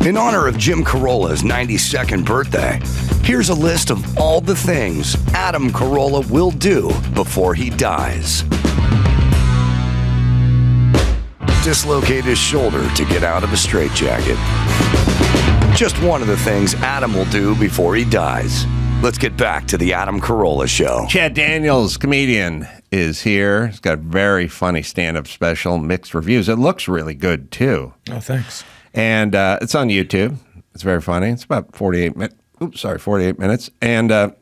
In honor of Jim Carolla's 92nd birthday, here's a list of all the things Adam Carolla will do before he dies. Dislocate his shoulder to get out of a straitjacket. Just one of the things Adam will do before he dies. Let's get back to the Adam Carolla Show. Chad Daniels, comedian, is here. He's got a very funny stand-up special, mixed reviews. It looks really good, too. Oh, thanks. And it's on YouTube. It's very funny. It's about 48 minutes. And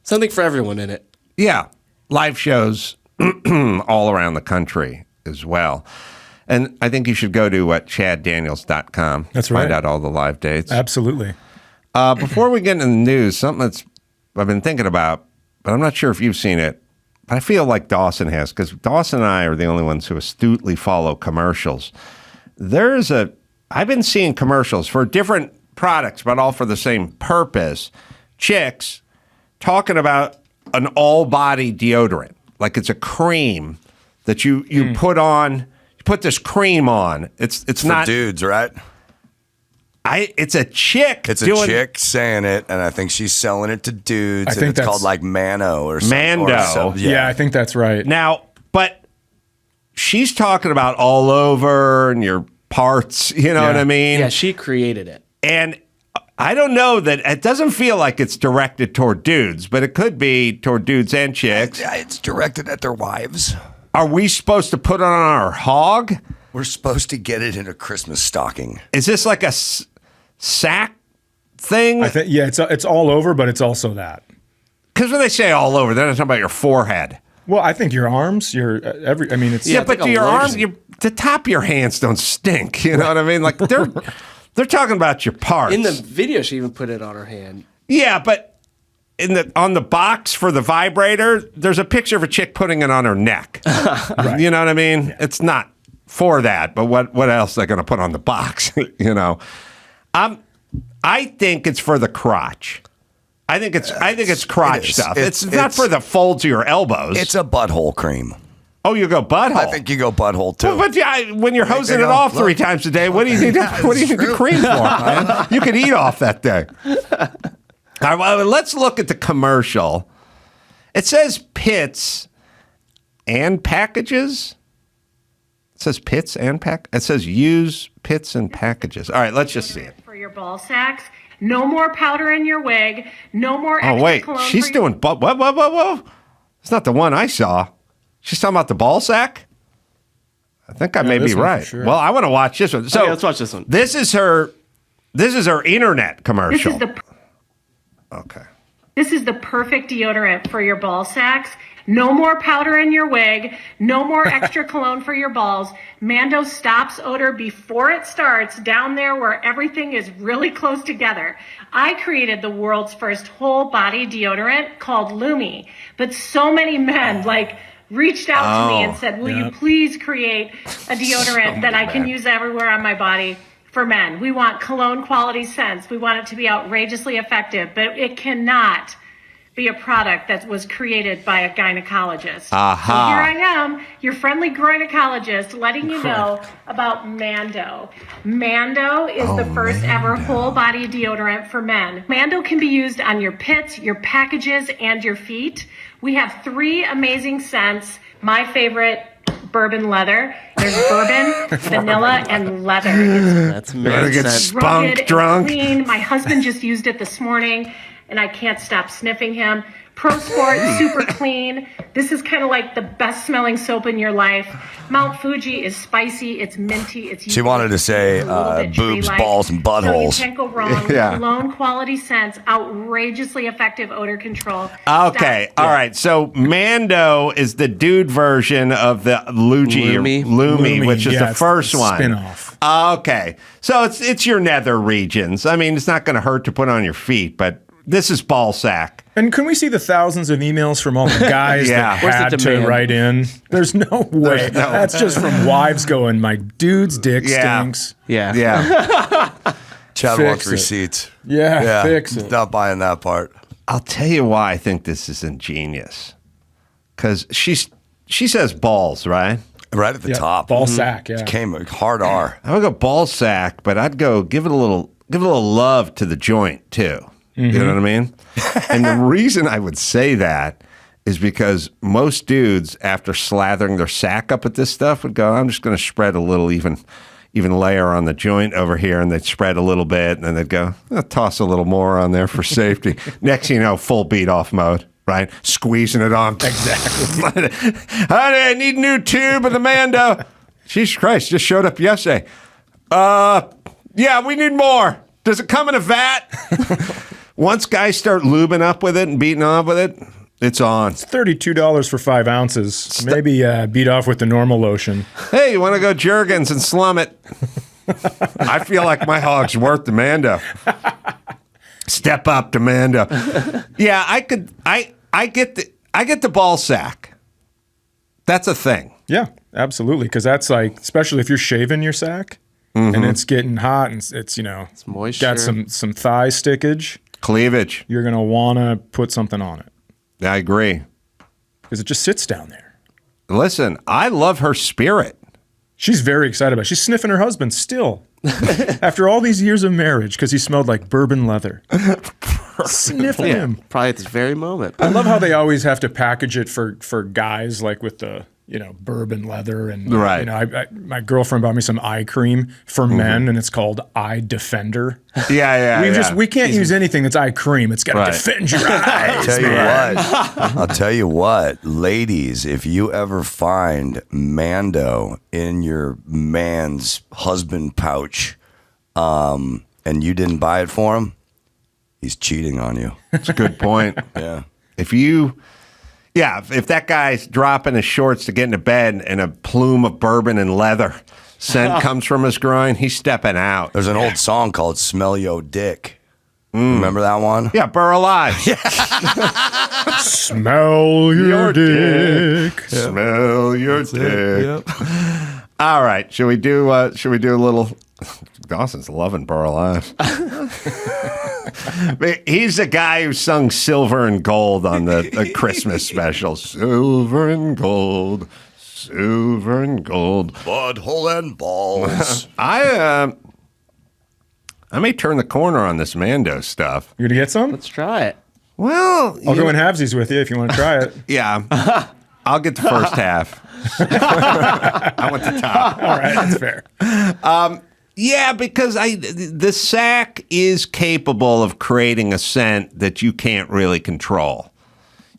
something for everyone in it. Yeah. Live shows all around the country as well. And I think you should go to chaddaniels.com. That's right. Find out all the live dates. Absolutely. Before we get into the news, something that's I've been thinking about, but I'm not sure if you've seen it, but I feel like Dawson has, because Dawson and I are the only ones who astutely follow commercials. I've been seeing commercials for different products, but all for the same purpose. Chicks talking about an all-body deodorant, like it's a cream that you put on. You put this cream on. It's for not dudes, right? It's a chick. It's a chick saying it, and I think she's selling it to dudes. I think it's called like Mano or something. Mando. Yeah, I think that's right. Now, but she's talking about all over and your parts, you know what I mean? Yeah, she created it. And I don't know that it doesn't feel like it's directed toward dudes, but it could be toward dudes and chicks. It's directed at their wives. Are we supposed to put it on our hog? We're supposed to get it in a Christmas stocking. Is this like a sack thing? I think it's all over, but it's also that. Because when they say all over, they're not talking about your forehead. Well, I think your arms, it's but your arms, the top of your hands don't stink. You know what I mean? Like they're talking about your parts. In the video, she even put it on her hand. Yeah, but on the box for the vibrator, there's a picture of a chick putting it on her neck. Right. You know what I mean? Yeah. It's not for that, but what else are they going to put on the box? You know, I think it's for the crotch. I think it's crotch stuff. It's not for the folds of your elbows. It's a butthole cream. Oh, you go butthole. I think you go butthole too. Well, but when you're hosing it off 3 times a day, what do you need? What do you need the cream for? Man? You can eat off that day. All right, well, let's look at the commercial. It says pits and packages. It says pits and pack. It says use pits and packages. All right, let's just see it. For your ball sacks. No more powder in your wig. No more extra cologne. Oh, wait. She's doing... Whoa. It's not the one I saw. She's talking about the ball sack? I think I may be right. Sure. Well, I want to watch this one. So let's watch this one. This is her internet commercial. Okay. This is the perfect deodorant for your ball sacks. No more powder in your wig. No more extra cologne for your balls. Mando stops odor before it starts down there where everything is really close together. I created the world's first whole body deodorant called Lumi, but so many men reached out to me and said, will you please create a deodorant that I can use everywhere on my body for men? We want cologne quality scents. We want it to be outrageously effective, but it cannot be a product that was created by a gynecologist. So here I am, your friendly gynecologist, letting you know about Mando. Mando is the first ever whole body deodorant for men. Mando can be used on your pits, your packages, and your feet. We have 3 amazing scents. My favorite, bourbon leather. There's bourbon, vanilla, and leather. That's amazing. Spunk drunk. Clean. My husband just used it this morning, and I can't stop sniffing him. Pro Sport, super clean. This is kind of like the best smelling soap in your life. Mount Fuji is spicy, it's minty, it's She wanted to say boobs, balls, and buttholes. So you can't go wrong. Cologne quality scents, outrageously effective odor control. Okay, all right. So Mando is the dude version of the Lumi, which is the first one. Spin-off. Okay, so it's your nether regions. I mean, it's not going to hurt to put on your feet, but this is ball sack. And can we see the thousands of emails from all the guys that had to write in? There's no way. That's just from wives going, my dude's dick stinks. Yeah. Chad wants receipts. Yeah, fix it. Not buying that part. I'll tell you why I think this is ingenious. Because she says balls, right? Right at the top. Ball sack, It came hard R. I would go ball sack, but I'd go give it a little give a little love to the joint too. You know what I mean? And the reason I would say that is because most dudes, after slathering their sack up at this stuff, would go, I'm just going to spread a little even layer on the joint over here, and they'd spread a little bit, and then they'd go, I'll toss a little more on there for safety. Next thing you know, full beat off mode, right? Squeezing it on. Exactly. Honey, I need a new tube of the Mando. Jesus Christ, just showed up yesterday. Yeah, we need more. Does it come in a vat? Once guys start lubing up with it and beating off with it, it's on. It's $32 for 5 ounces. Maybe beat off with the normal lotion. Hey, you want to go Jergens and slum it? I feel like my hog's worth the Mando. Step up to Mando. Yeah, I get the ball sack. That's a thing. Yeah, absolutely. Because that's like, especially if you're shaving your sack and it's getting hot and it's It's moisture. got some thigh stickage. Cleavage. You're going to want to put something on it. I agree. Because it just sits down there. Listen, I love her spirit. She's very excited about it. She's sniffing her husband still. After all these years of marriage, because he smelled like bourbon leather. Sniffing him. Probably at this very moment. I love how they always have to package it for guys, like with the bourbon leather and right. My girlfriend bought me some eye cream for men, and it's called Eye Defender. We can't use anything that's eye cream. It's got to defend your eyes. I'll tell you what, ladies, if you ever find Mando in your man's husband pouch, and you didn't buy it for him, he's cheating on you. That's a good point. Yeah. If that guy's dropping his shorts to get into bed and a plume of bourbon and leather scent comes from his groin, he's stepping out. There's an old song called Smell Yo Dick. Remember that one? Yeah, Burr Alive. Smell your dick. Smell your dick. All right, should we do a little... Dawson's loving Burr Alive. He's the guy who sung Silver and Gold on the Christmas special. Silver and gold, silver and gold. Butthole and balls. I may turn the corner on this Mando stuff. You gonna get some? Let's try it. Well, I'll go in halvesies with you if you want to try it. Yeah. I'll get the first half. I want the top. All right, that's fair. Yeah, because the sack is capable of creating a scent that you can't really control.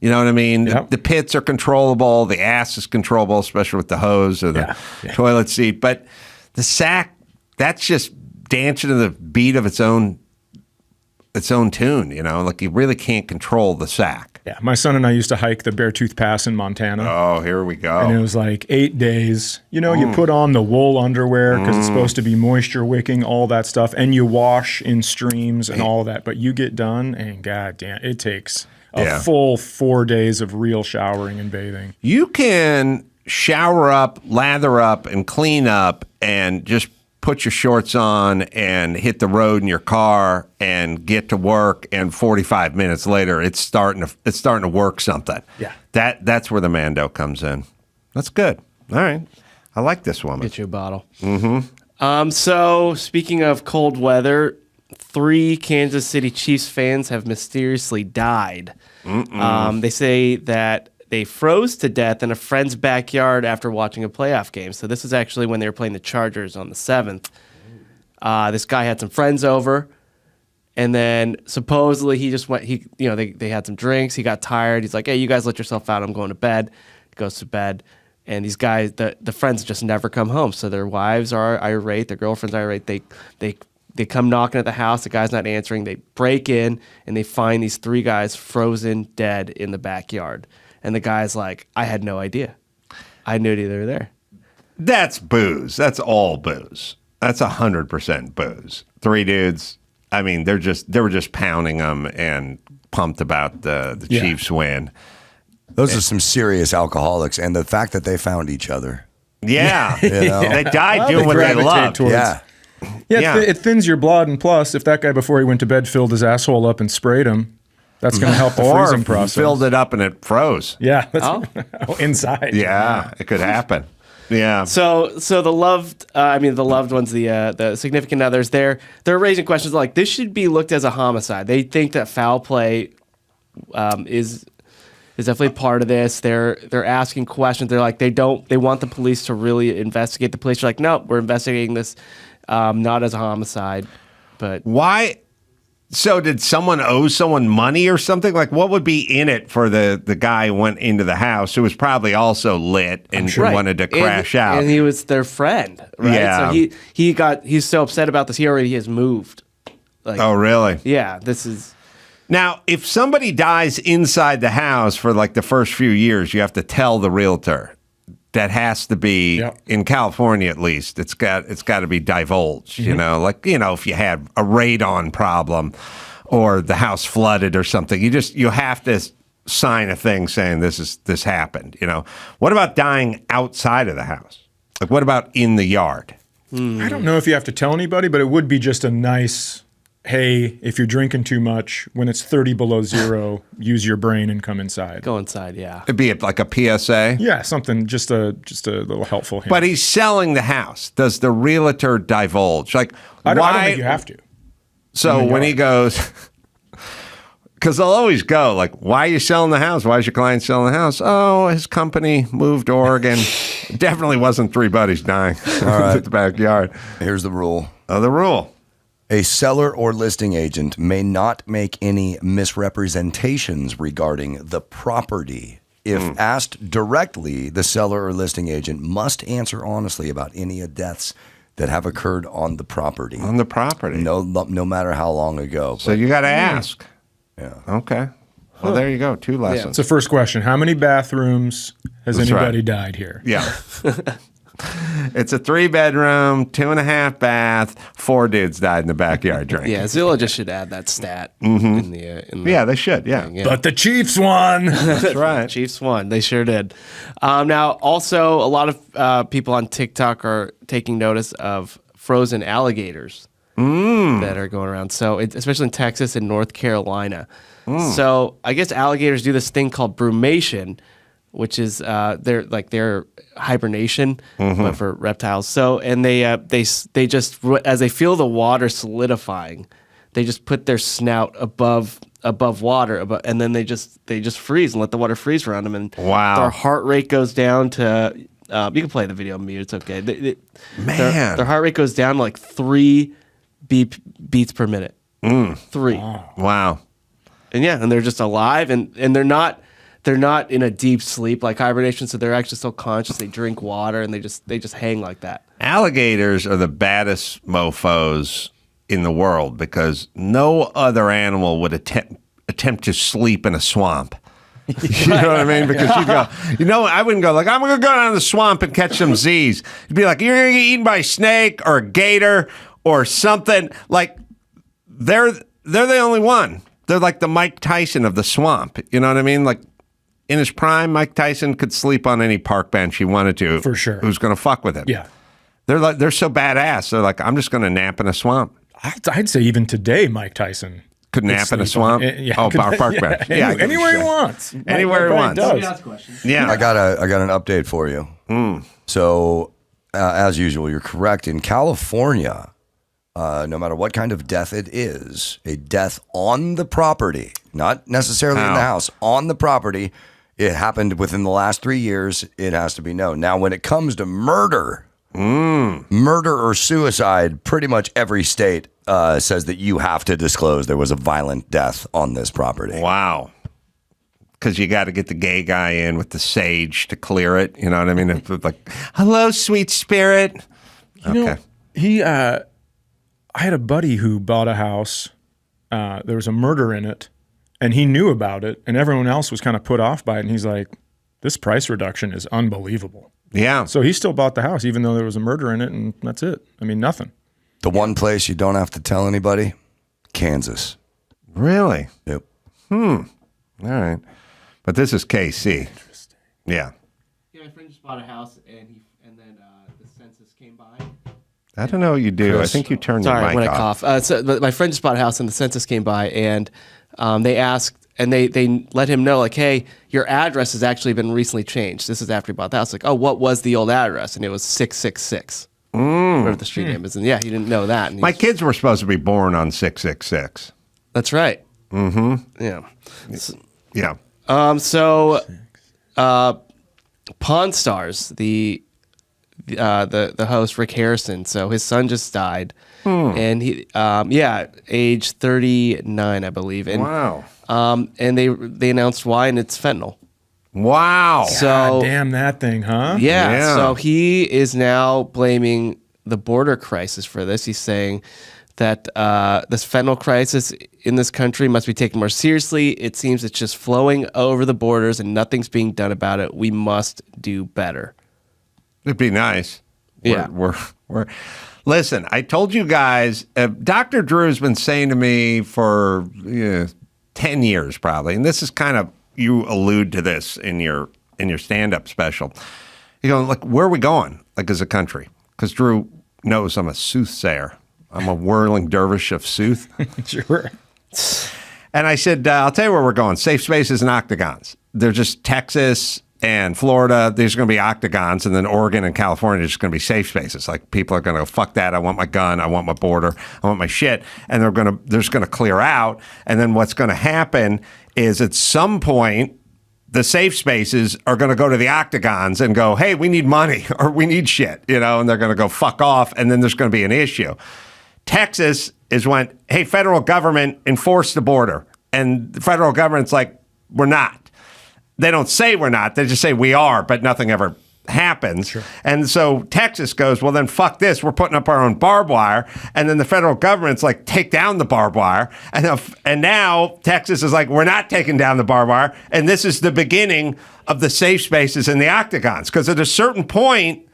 You know what I mean? Yep. The pits are controllable. The ass is controllable, especially with the hose or the toilet seat. But the sack, that's just dancing to the beat of its own tune. Like you really can't control the sack. Yeah, my son and I used to hike the Beartooth Pass in Montana. Oh, here we go. And it was like 8 days. You put on the wool underwear because it's supposed to be moisture wicking, all that stuff. And you wash in streams and all that. But you get done and goddamn, it takes a full 4 days of real showering and bathing. You can shower up, lather up, and clean up and just put your shorts on and hit the road in your car and get to work, and 45 minutes later it's starting to work something. Yeah. That's where the Mando comes in. That's good. All right. I like this woman. Get you a bottle. Mm-hmm. So speaking of cold weather, 3 Kansas City Chiefs fans have mysteriously died. They say that they froze to death in a friend's backyard after watching a playoff game. So this is actually when they were playing the Chargers on the 7th. This guy had some friends over, and then supposedly he just went. They had some drinks. He got tired. He's like, "Hey, you guys let yourself out. I'm going to bed." He goes to bed, and these guys, the friends, just never come home. So their wives are irate. Their girlfriends are irate. They come knocking at the house. The guy's not answering. They break in, and they find these 3 guys frozen dead in the backyard. And the guy's like, I had no idea. I had no idea they were there. That's booze. That's all booze. That's 100% booze. 3 dudes. I mean, they were just pounding them and pumped about the Chiefs win. Those are some serious alcoholics, and the fact that they found each other. Yeah. They died doing what they loved. Yeah, it thins your blood, and plus, if that guy before he went to bed filled his asshole up and sprayed him, that's going to help the freezing process. Filled it up and it froze. Yeah, that's inside. Yeah, it could happen. Yeah. So the loved ones, the significant others, they're raising questions like this should be looked as a homicide. They think that foul play is definitely part of this. They're asking questions. They're like they want the police to really investigate. The police are like, no, we're investigating this not as a homicide. But why? So did someone owe someone money or something? Like, what would be in it for the guy who went into the house who was probably also lit and wanted to crash out? And he was their friend, right? Yeah. So he's so upset about this. He already has moved. Like, oh, really? Yeah. This is. Now, if somebody dies inside the house for like the first few years, you have to tell the realtor. That has to be in California, at least. It's got to be divulged. You know, like if you had a radon problem, or the house flooded or something, you have to sign a thing saying this happened. What about dying outside of the house? Like, what about in the yard? I don't know if you have to tell anybody, but it would be just a nice. Hey, if you're drinking too much, when it's 30 below zero, use your brain and come inside. Go inside, yeah. It'd be like a PSA? Yeah, something, just a little helpful hint. But he's selling the house. Does the realtor divulge? Like, I don't think you have to. So when he goes, because they'll always go, like, why are you selling the house? Why is your client selling the house? Oh, his company moved to Oregon. Definitely wasn't three buddies dying at the backyard. Here's the rule. Oh, the rule. A seller or listing agent may not make any misrepresentations regarding the property. If asked directly, the seller or listing agent must answer honestly about any deaths that have occurred on the property. On the property. No matter how long ago. So you got to ask. Yeah. Okay. Well, there you go. 2 lessons. It's the first question. How many bathrooms has That's anybody right. died here? Yeah. It's a 3-bedroom, 2.5 bath. 4 dudes died in the backyard drinking. Yeah, Zillow just should add that stat in the Yeah, they should. Yeah. thing, But the Chiefs won. That's right. Chiefs won. They sure did. Now, also, a lot of people on TikTok are taking notice of frozen alligators that are going around. So, especially in Texas and North Carolina. So, I guess alligators do this thing called brumation, which is their hibernation, but for reptiles. So, and they just as they feel the water solidifying, they just put their snout above water, and then they just freeze and let the water freeze around them, and their heart rate goes down to. You can play the video on mute. It's okay. Their heart rate goes down to like 3 beats per minute. 3. Wow. And they're just alive, and they're not in a deep sleep like hibernation, so they're actually still conscious. They drink water, and they just hang like that. Alligators are the baddest mofos in the world because no other animal would attempt to sleep in a swamp. You know what I mean? Because you go, I wouldn't go like, I'm going to go down to the swamp and catch some Z's. It'd be like, you're going to get eaten by a snake or a gator or something. Like, they're the only one. They're like the Mike Tyson of the swamp. You know what I mean? Like, in his prime, Mike Tyson could sleep on any park bench he wanted to. For sure. Who's going to fuck with him? Yeah. They're so badass. They're like, I'm just going to nap in a swamp. I'd say even today, Mike Tyson could nap in a swamp. Park bench. Yeah, anywhere he wants. Anywhere he wants. Does. Yeah. I got an update for you. So, as usual, you're correct. In California, no matter what kind of death it is, a death on the property, not necessarily in the house, on the property, it happened within the last 3 years, it has to be known. Now, when it comes to murder or suicide, pretty much every state says that you have to disclose there was a violent death on this property. Wow. Because you got to get the gay guy in with the sage to clear it. You know what I mean? It's like, hello, sweet spirit. You know, I had a buddy who bought a house. There was a murder in it, and he knew about it, and everyone else was kind of put off by it. And he's like, this price reduction is unbelievable. Yeah. So he still bought the house, even though there was a murder in it, and that's it. I mean, nothing. The one place you don't have to tell anybody, Kansas. Really? Yep. All right. But this is KC. Interesting. Yeah. Yeah, my friend just bought a house, and then the census came by. I don't know what you do. Chris. I think you turned your Sorry, mic when I off. cough. So my friend just bought a house, and the census came by, and they asked and they let him know, like, hey, your address has actually been recently changed. This is after he bought the house. Like, oh, what was the old address? And it was 666. Whatever the street name is. And yeah, he didn't know that. And My kids were supposed to be born on 666. That's right. Mm-hmm. Yeah. Yeah. So, Pawn Stars, the host Rick Harrison. So his son just died, and he, age 39, I believe. And, Wow. And they announced why, and it's fentanyl. Wow. So God damn that thing, huh? Yeah. So he is now blaming the border crisis for this. He's saying that this fentanyl crisis in this country must be taken more seriously. It seems it's just flowing over the borders and nothing's being done about it. We must do better. It'd be nice. Yeah. We're listen, I told you guys, Dr. Drew's been saying to me for 10 years probably, and this is kind of, you allude to this in your stand-up special. You go, like, where are we going, like, as a country? Because Drew knows I'm a soothsayer. I'm a whirling dervish of sooth. Sure. And I said, I'll tell you where we're going. Safe spaces and octagons. They're just Texas and Florida. There's going to be octagons, and then Oregon and California are just going to be safe spaces. Like, people are going to go, fuck that. I want my gun. I want my border. I want my shit. And they're just going to clear out. And then what's going to happen is at some point, the safe spaces are going to go to the octagons and go, hey, we need money or we need shit, and they're going to go fuck off. And then there's going to be an issue. Texas went, hey, federal government, enforce the border. And the federal government's like, we're not. They don't say we're not. They just say we are, but nothing ever happens. Sure. And so Texas goes, well, then fuck this. We're putting up our own barbed wire. And then the federal government's like, take down the barbed wire. And now Texas is like, we're not taking down the barbed wire. And this is the beginning of the safe spaces and the octagons. Because at a certain point,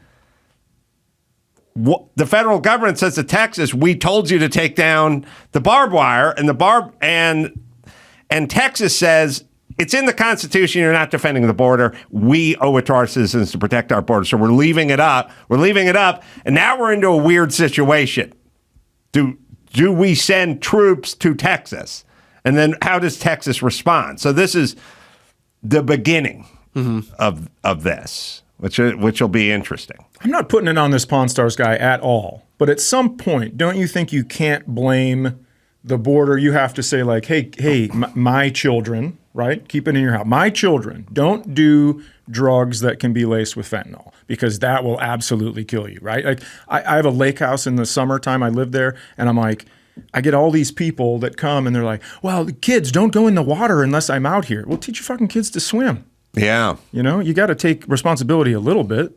the federal government says to Texas, we told you to take down the barbed wire. And and Texas says, it's in the Constitution. You're not defending the border. We owe it to our citizens to protect our border. So we're leaving it up. And now we're into a weird situation. Do we send troops to Texas? And then how does Texas respond? So this is the beginning of this, which will be interesting. I'm not putting it on this Pawn Stars guy at all. But at some point, don't you think you can't blame the border? You have to say, like, hey, my children, right? Keep it in your house. My children, don't do drugs that can be laced with fentanyl, because that will absolutely kill you, right? Like, I have a lake house in the summertime. I live there, and I'm like, I get all these people that come, and they're like, well, the kids, don't go in the water unless I'm out here. Well, teach your fucking kids to swim. Yeah. You got to take responsibility a little bit.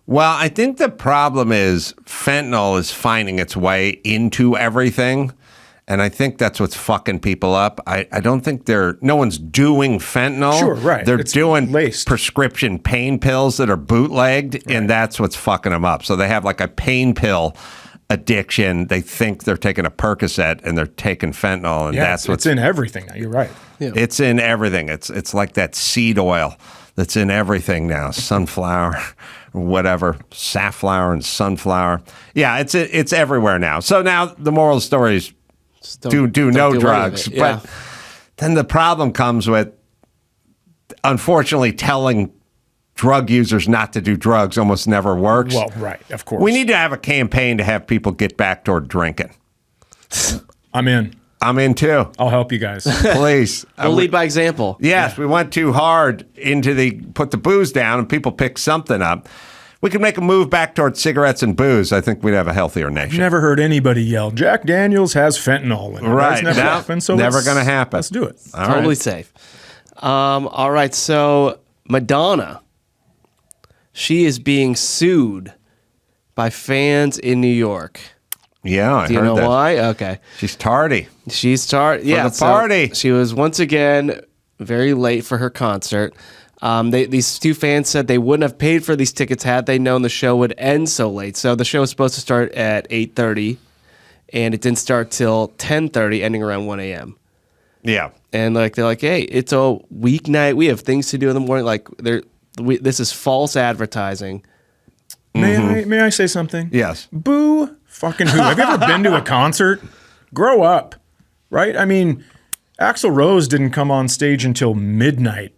Well, I think the problem is fentanyl is finding its way into everything. And I think that's what's fucking people up. I don't think no one's doing fentanyl. Sure, right. They're It's doing laced. prescription pain pills that are bootlegged, right. And that's what's fucking them up. So they have like a pain pill addiction. They think they're taking a Percocet and they're taking fentanyl, and that's what's in everything now. You're right. Yeah. It's in everything. It's like that seed oil that's in everything now. Sunflower, whatever, safflower and sunflower. Yeah, it's everywhere now. So now the moral of the story is do no drugs. Yeah. But then the problem comes with, unfortunately, telling drug users not to do drugs almost never works. Well, right, of course. We need to have a campaign to have people get back toward drinking. I'm in. I'm in too. I'll help you guys. Please. We'll lead by example. Yes, we went too hard put the booze down and people pick something up. We could make a move back towards cigarettes and booze. I think we'd have a healthier nation. Never heard anybody yell, Jack Daniels has fentanyl in it. Right. That's never happened. So never going to happen. Let's do it. All Totally right. safe. All right. So Madonna, she is being sued by fans in New York. Yeah, I heard that. Do you know why? Okay. She's tardy. She's tardy. Yeah. the party. So she was once again very late for her concert. These two fans said they wouldn't have paid for these tickets had they known the show would end so late. So the show was supposed to start at 8:30, and it didn't start till 10:30, ending around 1 a.m. Yeah. And they're like, hey, it's a weeknight. We have things to do in the morning. Like this is false advertising. May I say something? Yes. Boo fucking who. Have you ever been to a concert? Grow up, right? I mean, Axl Rose didn't come on stage until midnight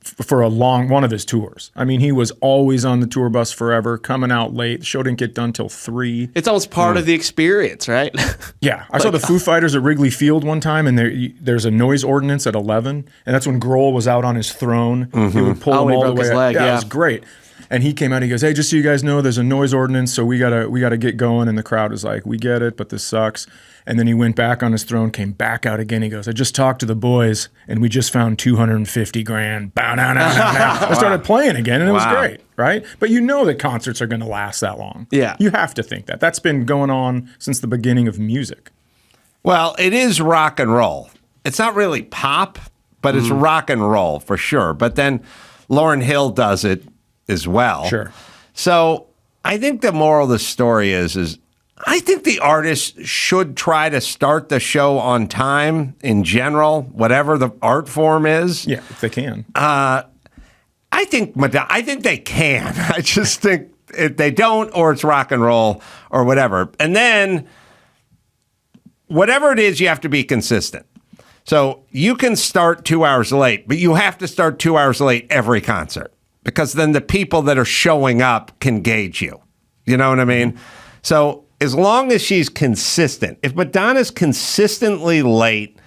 for one of his tours. I mean, he was always on the tour bus forever, coming out late. The show didn't get done till 3. It's almost part of the experience, right? Yeah, I saw the Foo Fighters at Wrigley Field one time, and there's a noise ordinance at 11, and that's when Grohl was out on his throne. He would pull him he all the broke way his out. leg, It yeah. was great. And he came out, he goes, hey, just so you guys know, there's a noise ordinance, so we gotta get going. And the crowd was like, we get it, but this sucks. And then he went back on his throne, came back out again. He goes, I just talked to the boys, and we just found $250,000. Bow, now, now, now, now. I started playing again, and it was great, right? But you know that concerts are going to last that long. Yeah. You have to think that. That's been going on since the beginning of music. Well, it is rock and roll. It's not really pop, but it's rock and roll for sure. But then Lauryn Hill does it as well. Sure. So I think the moral of the story is I think the artist should try to start the show on time in general, whatever the art form is. Yeah, if they can. I think they can. I just think if they don't, or it's rock and roll or whatever. And then whatever it is, you have to be consistent. So you can start 2 hours late, but you have to start 2 hours late every concert, because then the people that are showing up can gauge you. You know what I mean? So as long as she's consistent, if Madonna's consistently late,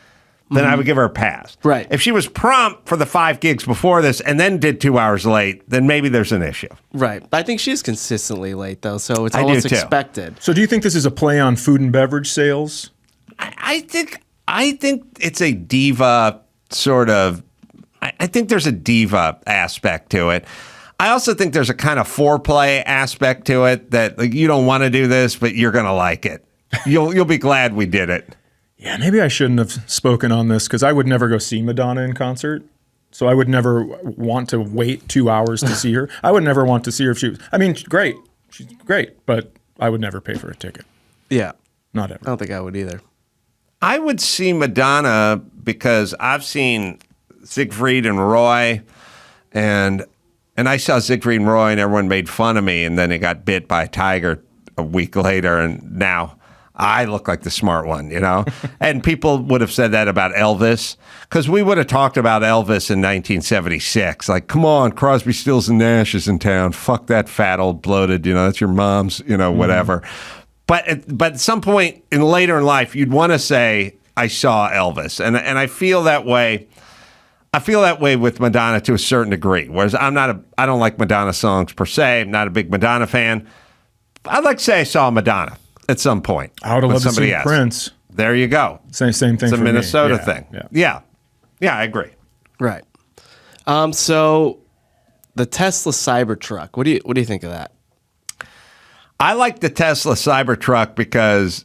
then I would give her a pass. Right. If she was prompt for the 5 gigs before this and then did 2 hours late, then maybe there's an issue. Right. I think she's consistently late, though, so it's I do almost too. expected. So do you think this is a play on food and beverage sales? I think it's a diva sort of. I think there's a diva aspect to it. I also think there's a kind of foreplay aspect to it that, like, you don't want to do this, but you're gonna like it. You'll be glad we did it. Yeah, maybe I shouldn't have spoken on this because I would never go see Madonna in concert. So I would never want to wait 2 hours to see her. I would never want to see her if she was. I mean, great. She's great, but I would never pay for a ticket. Yeah. Not ever. I don't think I would either. I would see Madonna because I've seen Siegfried and Roy, and I saw Siegfried and Roy, and everyone made fun of me, and then he got bit by a tiger a week later, and now I look like the smart one, you know? And people would have said that about Elvis, because we would have talked about Elvis in 1976. Like, come on, Crosby, Stills, and Nash is in town. Fuck that fat old bloated, you know, that's your mom's, you know, whatever. But at some point later in life, you'd want to say, I saw Elvis. And I feel that way. I feel that way with Madonna to a certain degree. Whereas I don't like Madonna songs per se. I'm not a big Madonna fan. I'd like to say I saw Madonna at some point. I would have with loved to see somebody else. Prince. There you go. Same thing It's for a me. Minnesota Yeah, thing. Yeah. Yeah, I agree. Right. So the Tesla Cybertruck. What do you think of that? I like the Tesla Cybertruck because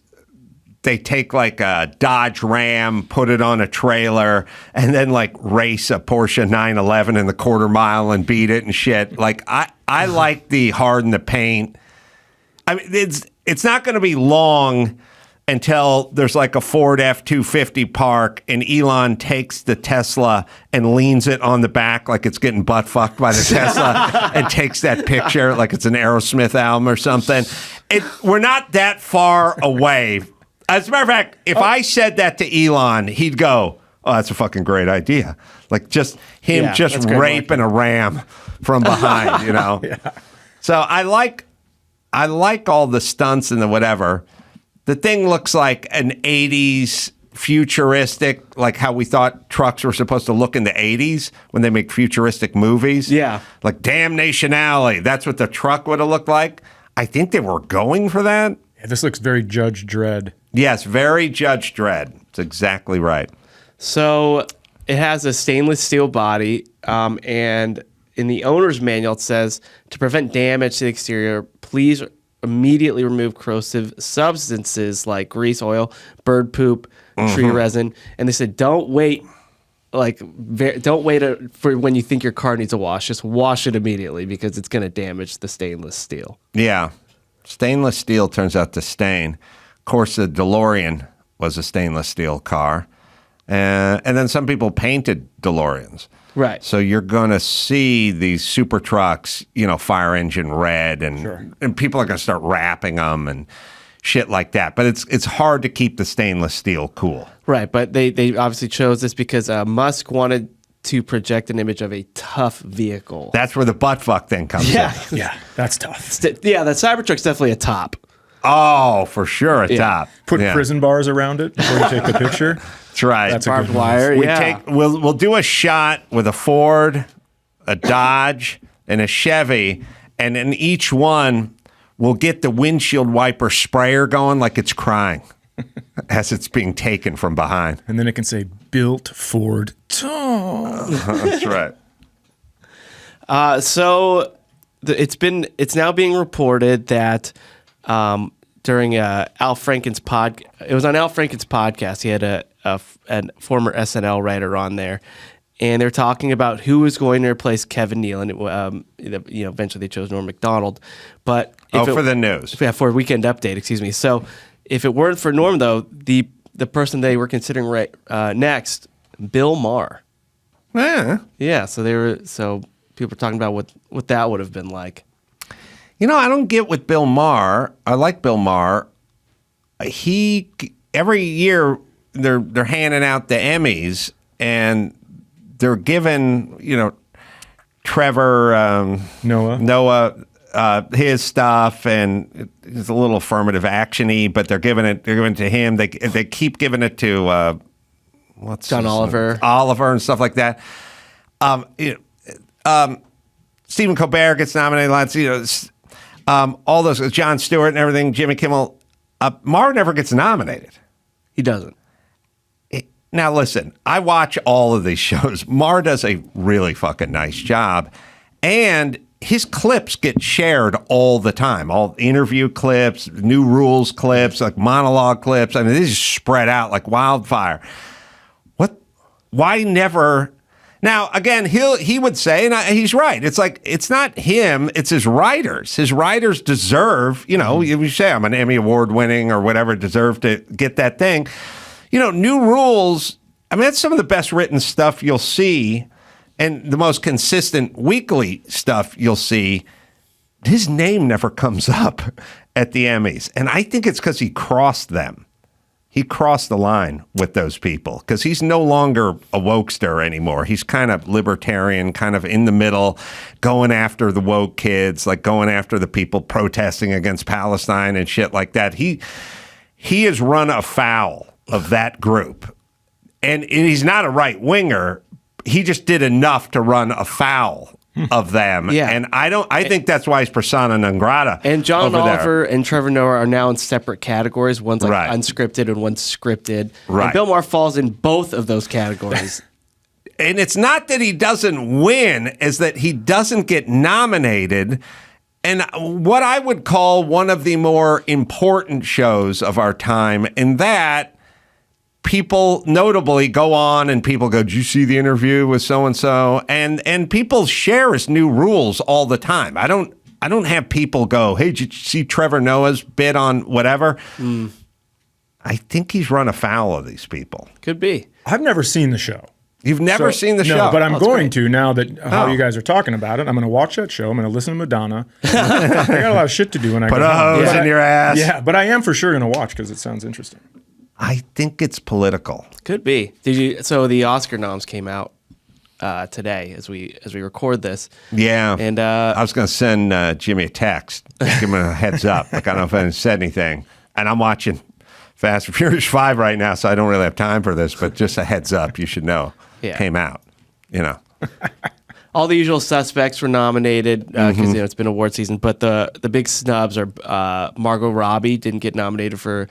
they take like a Dodge Ram, put it on a trailer, and then like race a Porsche 911 in the quarter mile and beat it and shit. Like I like the harden the paint. I mean, it's not going to be long until there's like a Ford F-250 park and Elon takes the Tesla and leans it on the back like it's getting butt fucked by the Tesla and takes that picture like it's an Aerosmith album or something. We're not that far away. As a matter of fact, if I said that to Elon, he'd go, oh, that's a fucking great idea. Like just him Yeah, just that's great raping a ram from behind, you know? So I like all the stunts and the whatever. The thing looks like an 80s futuristic, like how we thought trucks were supposed to look in the 80s when they make futuristic movies. Yeah. Like Damnation Alley. That's what the truck would have looked like. I think they were going for that. Yeah, this looks very Judge Dredd. Yes, very Judge Dredd. That's exactly right. So it has a stainless steel body, and in the owner's manual it says, to prevent damage to the exterior, please immediately remove corrosive substances like grease, oil, bird poop, tree resin. And they said, don't wait for when you think your car needs a wash. Just wash it immediately because it's going to damage the stainless steel. Yeah. Stainless steel turns out to stain. Of course, the DeLorean was a stainless steel car. And then some people painted DeLoreans. Right. So you're going to see these super trucks, you know, fire engine red, and people are going to start wrapping them and shit like that. But it's hard to keep the stainless steel cool. Right, but they obviously chose this because Musk wanted to project an image of a tough vehicle. That's where the butt fuck thing comes in. Yeah, that's tough. Yeah, the Cybertruck's definitely a top. Oh, for sure, a top. Put Yeah. prison bars around it before you take the picture. That's right. That's a Barbed good one. wire, yeah. We'll do a shot with a Ford, a Dodge, and a Chevy, and in each one, we'll get the windshield wiper sprayer going like it's crying as it's being taken from behind. And then it can say, built Ford Tom. That's right. It's now being reported that during Al Franken's it was on Al Franken's podcast. He had a former SNL writer on there, and they're talking about who was going to replace Kevin Nealon. Eventually they chose Norm Macdonald, but For the news. Yeah, for Weekend Update, excuse me. So if it weren't for Norm, though, the person they were considering next, Bill Maher. Yeah. Yeah, so people were talking about what that would have been like. I don't get with Bill Maher. I like Bill Maher. Every year they're handing out the Emmys and they're giving, Trevor Noah his stuff, and it's a little affirmative action-y, but they're giving it to him. They keep giving it to John Oliver and stuff like that. Stephen Colbert gets nominated lots. All those, Jon Stewart and everything, Jimmy Kimmel. Maher never gets nominated. He doesn't. Now, listen, I watch all of these shows. Maher does a really fucking nice job. And his clips get shared all the time. All interview clips, new rules clips, like monologue clips. I mean, they just spread out like wildfire. Why never... Now, again, he would say, and he's right, it's like, it's not him, it's his writers. His writers deserve, you say I'm an Emmy Award winning or whatever, deserve to get that thing. New rules, I mean, that's some of the best written stuff you'll see, and the most consistent weekly stuff you'll see. His name never comes up at the Emmys, and I think it's because he crossed them. He crossed the line with those people because he's no longer a wokester anymore. He's kind of libertarian, kind of in the middle, going after the woke kids, like going after the people protesting against Palestine and shit like that. He has run afoul of that group. And he's not a right winger. He just did enough to run afoul of them. Yeah. And I think that's why he's persona non grata. And John over Oliver there. and Trevor Noah are now in separate categories. One's like Right. unscripted and one's scripted. Right. And Bill Maher falls in both of those categories. And it's not that he doesn't win, it's that he doesn't get nominated. And what I would call one of the more important shows of our time, in that people notably go on and people go, did you see the interview with so-and-so? And people share his new rules all the time. I don't have people go, hey, did you see Trevor Noah's bit on whatever? I think he's run afoul of these people. Could be. I've never seen the show. You've never seen the show? No, but I'm it's going great. to now that how you guys are talking about it. I'm going to watch that show. I'm going to listen to Madonna. I got a lot of shit to do when I Put go a home. hose in your ass. Yeah, but I am for sure going to watch because it sounds interesting. I think it's political. Could be. So the Oscar noms came out today as we record this. Yeah. And I was going to send Jimmy a text, give him a heads up. Like, I don't know if I said anything. And I'm watching Fast and Furious 5 right now, so I don't really have time for this, but just a heads up, you should know. Yeah. Came out, all the usual suspects were nominated because it's been award season. But the big snubs are Margot Robbie didn't get nominated for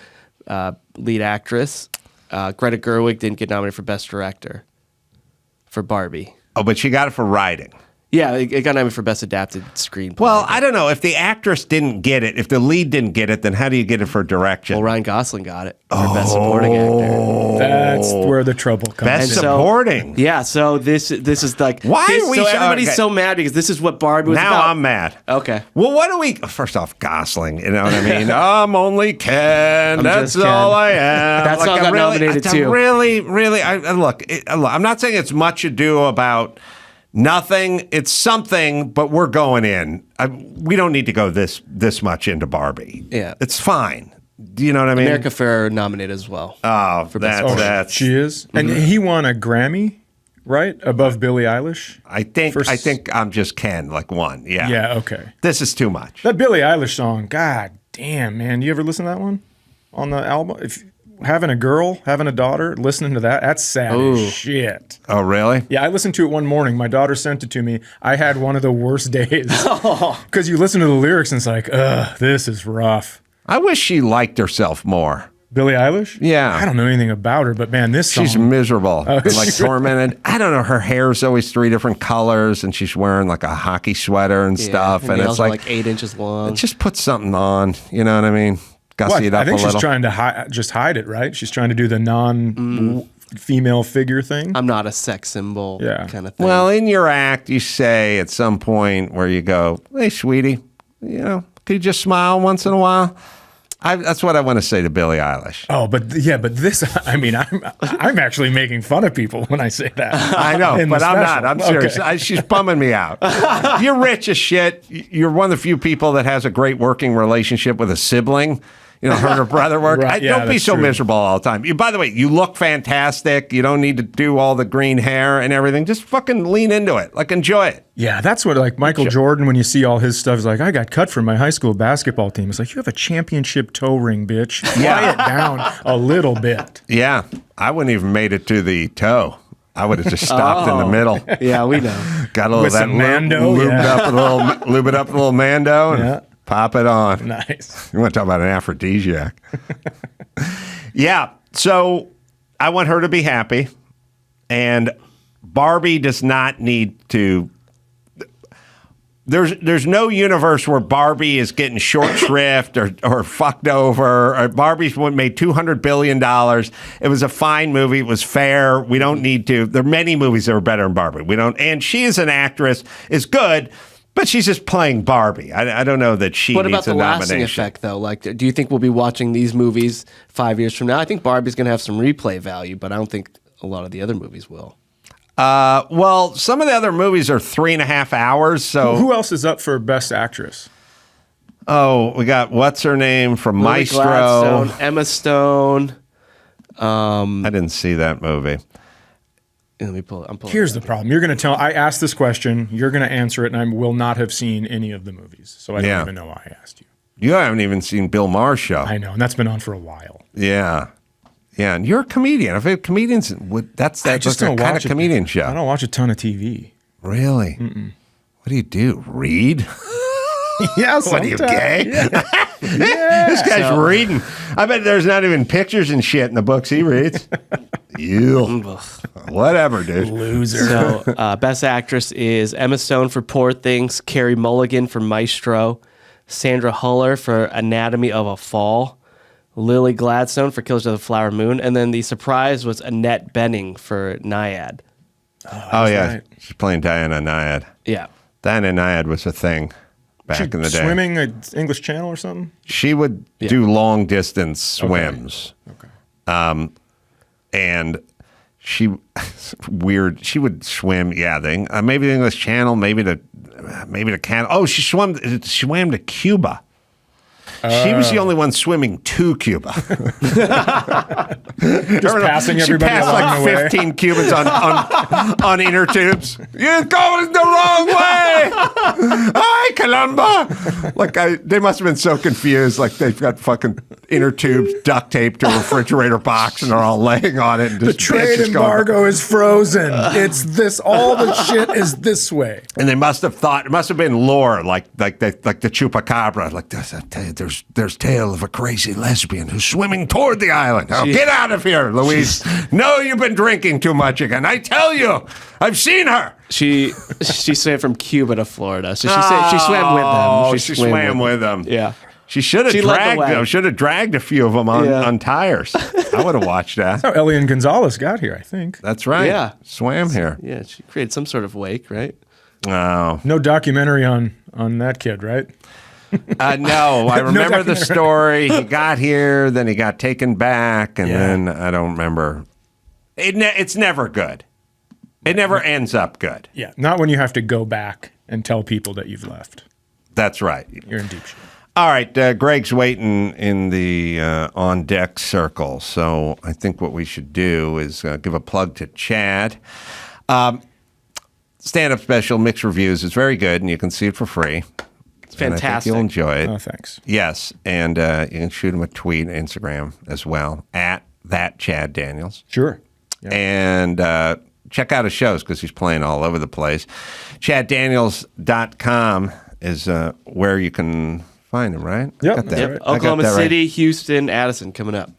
lead actress. Greta Gerwig didn't get nominated for best director for Barbie. Oh, but she got it for writing. Yeah, it got nominated for best adapted screenplay. Well, I don't know. If the actress didn't get it, if the lead didn't get it, then how do you get it for direction? Well, Ryan Gosling got it for best supporting actor. That's where the trouble comes Best in. supporting. Yeah, so this is like Why this, are we so so- everybody's okay. so mad because this is what Barbie was Now about. I'm mad. Okay. Well, what do we... First off, Gosling, you know what I mean? I'm only Ken. That's just Ken. all I am. That song got nominated, it's too. Really, look, I'm not saying it's much ado about nothing. It's something, but we're going in. We don't need to go this much into Barbie. Yeah. It's fine. Do you know what I mean? America Ferrera nominated as well. Oh, Oh, that's. she is, and he won a Grammy, right, above Billie Eilish. I think I'm just Ken, like one. Yeah. Yeah, okay. This is too much. That Billie Eilish song, God damn, man! You ever listen to that one on the album? If having a daughter, listening to that's sad as shit. Oh, really? Yeah, I listened to it one morning. My daughter sent it to me. I had one of the worst days because you listen to the lyrics and it's like, ugh, this is rough. I wish she liked herself more. Billie Eilish? Yeah. I don't know anything about her, but man, this song. She's miserable, like she- tormented. I don't know. Her hair's always 3 different colors, and she's wearing like a hockey sweater and stuff. And nails it's are like 8 inches long. just put something on. You know what I mean? Gussy it up I think a she's little. trying to just hide it, right? She's trying to do the non-female figure thing. I'm not a sex symbol kind of thing. Well, in your act, you say at some point where you go, "Hey, sweetie, could you just smile once in a while?" That's what I want to say to Billie Eilish. Oh, but this, I mean, I'm actually making fun of people when I say that. I know, In the but I'm not. special. I'm serious. Okay. She's bumming me out. You're rich as shit. You're one of the few people that has a great working relationship with a sibling. Her and her brother work. Right, yeah, Don't be that's so true. miserable all the time. By the way, you look fantastic. You don't need to do all the green hair and everything. Just fucking lean into it. Like, enjoy it. Yeah, that's what, like, Michael Jordan, when you see all his stuff, is like, I got cut from my high school basketball team. It's like, you have a championship toe ring, bitch. Quiet down a little bit. Yeah. I wouldn't even made it to the toe. I would have just stopped in the middle. yeah, we know. Got a little With of that some Mando, lube yeah. lube it up a little Mando and Yeah. pop it on. Nice. You want to talk about an aphrodisiac? Yeah. So I want her to be happy, and Barbie does not need to. There's no universe where Barbie is getting short shrift or fucked over. Or Barbie's made $200 billion. It was a fine movie. It was fair. We don't need to. There are many movies that are better than Barbie. We don't. And she is an actress, is good, but she's just playing Barbie. I don't know that she What needs about the a lasting nomination. effect, though? Like, do you think we'll be watching these movies 5 years from now? I think Barbie's going to have some replay value, but I don't think a lot of the other movies will. Well, some of the other movies are 3.5 hours. So Who else is up for Best Actress? we got what's her name from Lily Maestro. Gladstone, Emma Stone. I didn't see that movie. Let me pull. I'm pulling. Here's the problem. You're going to I asked this question, you're going to answer it, and I will not have seen any of the movies. So I don't even know why I asked you. You haven't even seen Bill Maher's show. I know, and that's been on for a while. Yeah. Yeah, and you're a comedian. I've had comedians. That's I just don't kind watch of comedian I show. don't watch a ton of TV. Really? What do you do? Read? Yeah, What are you, sometimes. gay? Yeah. This guy's reading. I bet there's not even pictures and shit in the books he reads. You. Whatever, dude. Loser. So, Best Actress is Emma Stone for Poor Things, Carey Mulligan for Maestro, Sandra Huller for Anatomy of a Fall, Lily Gladstone for Killers of the Flower Moon, and then the surprise was Annette Bening for Naiad. Oh, yeah. right. She's playing Diana Nyad. Yeah. Diana Nyad was a thing back in the day. Swimming at English Channel or something? She would do long distance swims. Okay. And she weird. She would swim. Yeah, maybe the English Channel, maybe the Canada. Oh, she swam to Cuba. She was the only one swimming to Cuba. Just passing She everybody passed along like the way. 15 Cubans on inner tubes. You're going the wrong way. Hi, Columba. They must have been so confused. Like they've got fucking inner tubes duct taped to a refrigerator box and they're all laying on it. And The just trade bitches going- embargo is frozen. It's this. All the shit is this way. And they must have thought it must have been lore, like the chupacabra. Like there's tale of a crazy lesbian who's swimming toward the island. Oh, get out of here, Louise! No, you've been drinking too much again. I tell you, I've seen her. She swam from Cuba to Florida, so she swam with them. She swam with them. Yeah. She should have She led the dragged way. them. Should have dragged a few of them on tires. I would have watched that. That's how Elian Gonzalez got here, I think. That's right. Yeah. Swam here. Yeah, she created some sort of wake, right? Oh. No documentary on that kid, right? No, I remember the documentary. story. He got here, then he got taken back, and then I don't remember. It's never good. It never ends up good. Yeah, not when you have to go back and tell people that you've left. That's right. You're in deep shit. All right, Greg's waiting in the on deck circle, so I think what we should do is give a plug to Chad. Stand-up special, Mixed Reviews, is very good, and you can see it for free. It's And I think fantastic. you'll enjoy it. Oh, thanks. Yes, and you can shoot him a tweet, Instagram as well, at that Chad Daniels. Sure. Yeah. And check out his shows because he's playing all over the place. ChadDaniels.com is where you can find him, right? Yep, Got that. that's Yep. right. I got Oklahoma that right. City, Houston, Addison coming up.